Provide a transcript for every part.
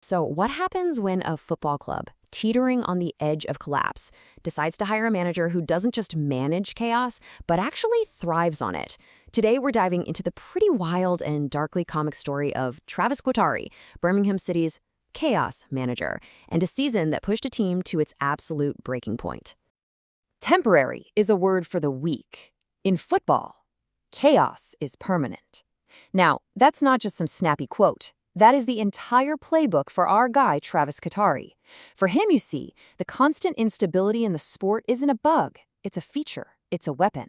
So, what happens when a football club, teetering on the edge of collapse, decides to hire a manager who doesn't just manage chaos, but actually thrives on it? Today, we're diving into the pretty wild and darkly comic story of Travis Guattari, Birmingham City's chaos manager, and a season that pushed a team to its absolute breaking point. Temporary is a word for the weak. In football, chaos is permanent. Now, that's not just some snappy quote. That is the entire playbook for our guy, Travis Guattari. For him, you see, the constant instability in the sport isn't a bug. It's a feature. It's a weapon.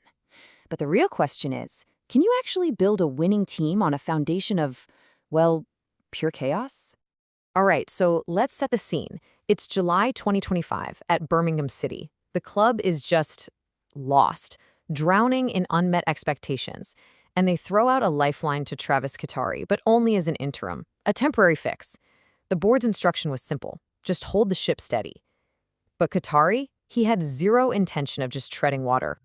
But the real question is, can you actually build a winning team on a foundation of, well, pure chaos? All right, so let's set the scene. It's July 2025 at Birmingham City. The club is just lost, drowning in unmet expectations. And they throw out a lifeline to Travis Guattari, but only as an interim, a temporary fix. The board's instruction was simple: just hold the ship steady. But Guattari, he had zero intention of just treading water.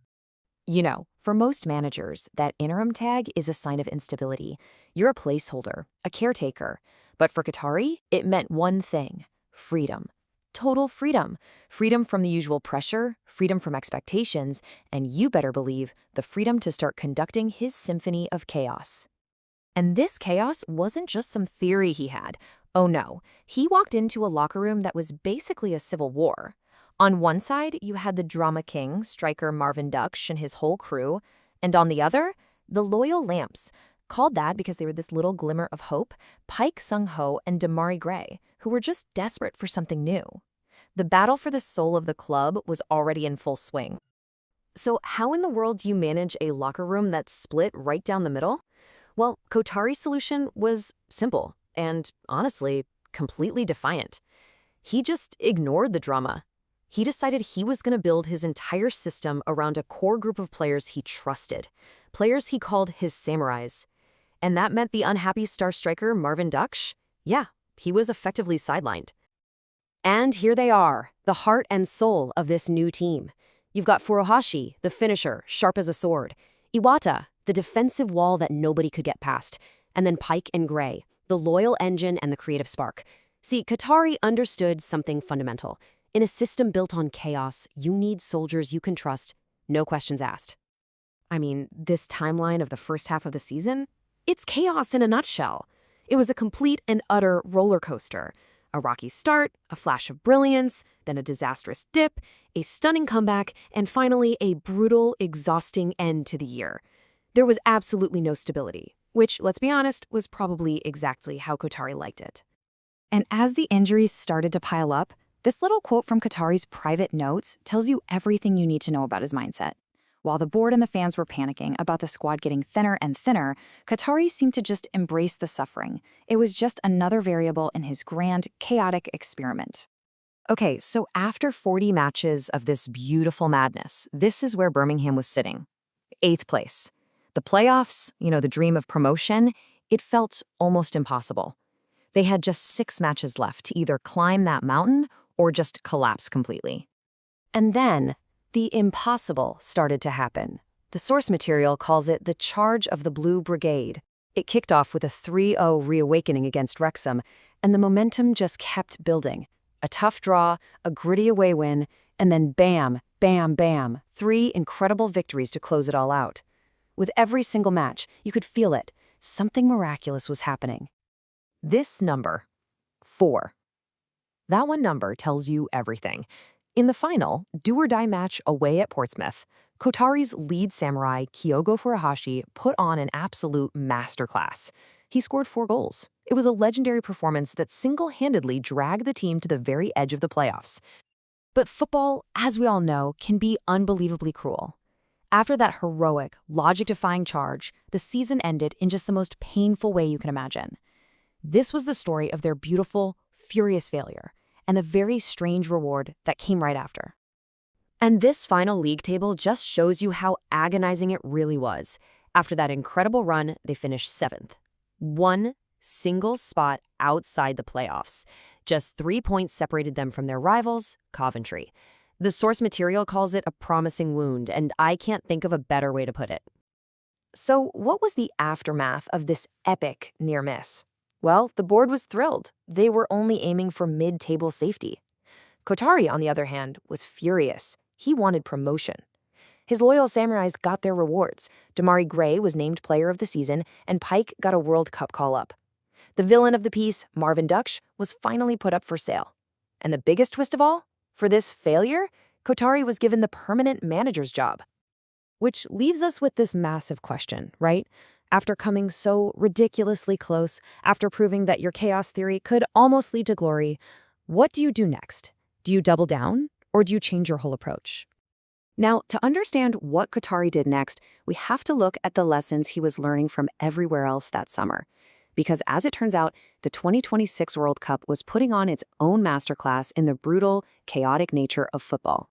You know, for most managers, that interim tag is a sign of instability. You're a placeholder, a caretaker. But for Guattari, it meant one thing: freedom. Total freedom. Freedom from the usual pressure, freedom from expectations, and you better believe the freedom to start conducting his symphony of chaos. And this chaos wasn't just some theory he had. Oh no, he walked into a locker room that was basically a civil war. On one side, you had the drama king, striker Marvin Duksch and his whole crew, and on the other, the loyal lamps, called that because they were this little glimmer of hope, Pike Sung-ho and Damari Gray, who were just desperate for something new. The battle for the soul of the club was already in full swing. So how in the world do you manage a locker room that's split right down the middle? Well, Guattari's solution was simple and, honestly, completely defiant. He just ignored the drama. He decided he was going to build his entire system around a core group of players he trusted, players he called his samurais. And that meant the unhappy star striker Marvin Duksch? Yeah, he was effectively sidelined. And here they are, the heart and soul of this new team. You've got Furuhashi, the finisher, sharp as a sword; Iwata, the defensive wall that nobody could get past; and then Pike and Gray, the loyal engine and the creative spark. See, Guattari understood something fundamental. In a system built on chaos, you need soldiers you can trust, no questions asked. I mean, this timeline of the first half of the season? It's chaos in a nutshell. It was a complete and utter roller coaster. A rocky start, a flash of brilliance, then a disastrous dip, a stunning comeback, and finally a brutal, exhausting end to the year. There was absolutely no stability, which, let's be honest, was probably exactly how Guattari liked it. And as the injuries started to pile up, this little quote from Guattari's private notes tells you everything you need to know about his mindset. While the board and the fans were panicking about the squad getting thinner and thinner, Guattari seemed to just embrace the suffering. It was just another variable in his grand, chaotic experiment. Okay, so after 40 matches of this beautiful madness, this is where Birmingham was sitting. 8th place. The playoffs, the dream of promotion, it felt almost impossible. They had just 6 matches left to either climb that mountain or just collapse completely. And then the impossible started to happen. The source material calls it the Charge of the Blue Brigade. It kicked off with a 3-0 reawakening against Wrexham, and the momentum just kept building. A tough draw, a gritty away win, and then bam, bam, bam, 3 incredible victories to close it all out. With every single match, you could feel it. Something miraculous was happening. This number, 4. That one number tells you everything. In the final, do-or-die match away at Portsmouth, Guattari's lead samurai, Kyogo Furuhashi, put on an absolute masterclass. He scored 4 goals. It was a legendary performance that single-handedly dragged the team to the very edge of the playoffs. But football, as we all know, can be unbelievably cruel. After that heroic, logic-defying charge, the season ended in just the most painful way you can imagine. This was the story of their beautiful, furious failure, and the very strange reward that came right after. And this final league table just shows you how agonizing it really was. After that incredible run, they finished 7th. One single spot outside the playoffs. Just 3 points separated them from their rivals, Coventry. The source material calls it a promising wound, and I can't think of a better way to put it. So what was the aftermath of this epic near miss? Well, the board was thrilled. They were only aiming for mid-table safety. Kotari, on the other hand, was furious. He wanted promotion. His loyal samurais got their rewards. Damari Gray was named Player of the Season, and Pike got a World Cup call-up. The villain of the piece, Marvin Duksh, was finally put up for sale. And the biggest twist of all? For this failure, Kotari was given the permanent manager's job. Which leaves us with this massive question, right? After coming so ridiculously close, after proving that your chaos theory could almost lead to glory, what do you do next? Do you double down, or do you change your whole approach? Now, to understand what Kotari did next, we have to look at the lessons he was learning from everywhere else that summer. Because as it turns out, the 2026 World Cup was putting on its own masterclass in the brutal, chaotic nature of football.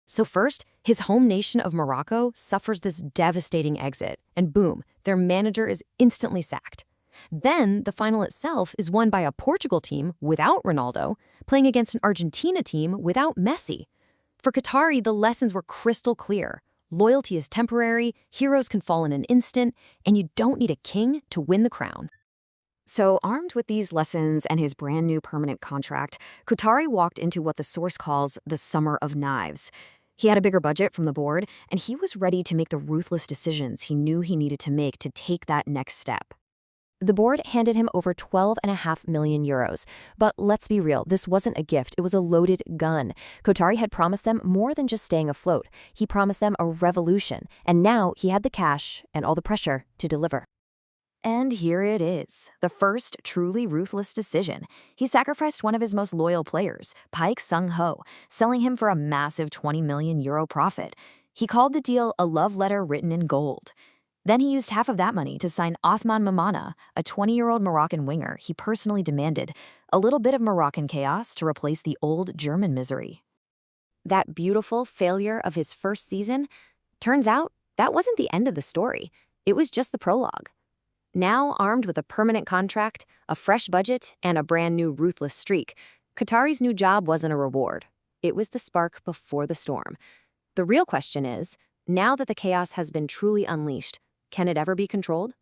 So first, his home nation of Morocco suffers this devastating exit, and boom, their manager is instantly sacked. Then, the final itself is won by a Portugal team without Ronaldo, playing against an Argentina team without Messi. For Kotari, the lessons were crystal clear. Loyalty is temporary, heroes can fall in an instant, and you don't need a king to win the crown. So, armed with these lessons and his brand new permanent contract, Kotari walked into what the source calls the Summer of Knives. He had a bigger budget from the board, and he was ready to make the ruthless decisions he knew he needed to make to take that next step. The board handed him over 12.5 million euros. But let's be real, this wasn't a gift, it was a loaded gun. Kotari had promised them more than just staying afloat. He promised them a revolution, and now he had the cash and all the pressure to deliver. And here it is, the first truly ruthless decision. He sacrificed one of his most loyal players, Pike Sung-ho, selling him for a massive 20 million euro profit. He called the deal a love letter written in gold. Then he used half of that money to sign Othman Mamana, a 20-year-old Moroccan winger he personally demanded, a little bit of Moroccan chaos to replace the old German misery. That beautiful failure of his first season, turns out that wasn't the end of the story. It was just the prologue. Now armed with a permanent contract, a fresh budget, and a brand new ruthless streak, Kotari's new job wasn't a reward. It was the spark before the storm. The real question is, now that the chaos has been truly unleashed, can it ever be controlled?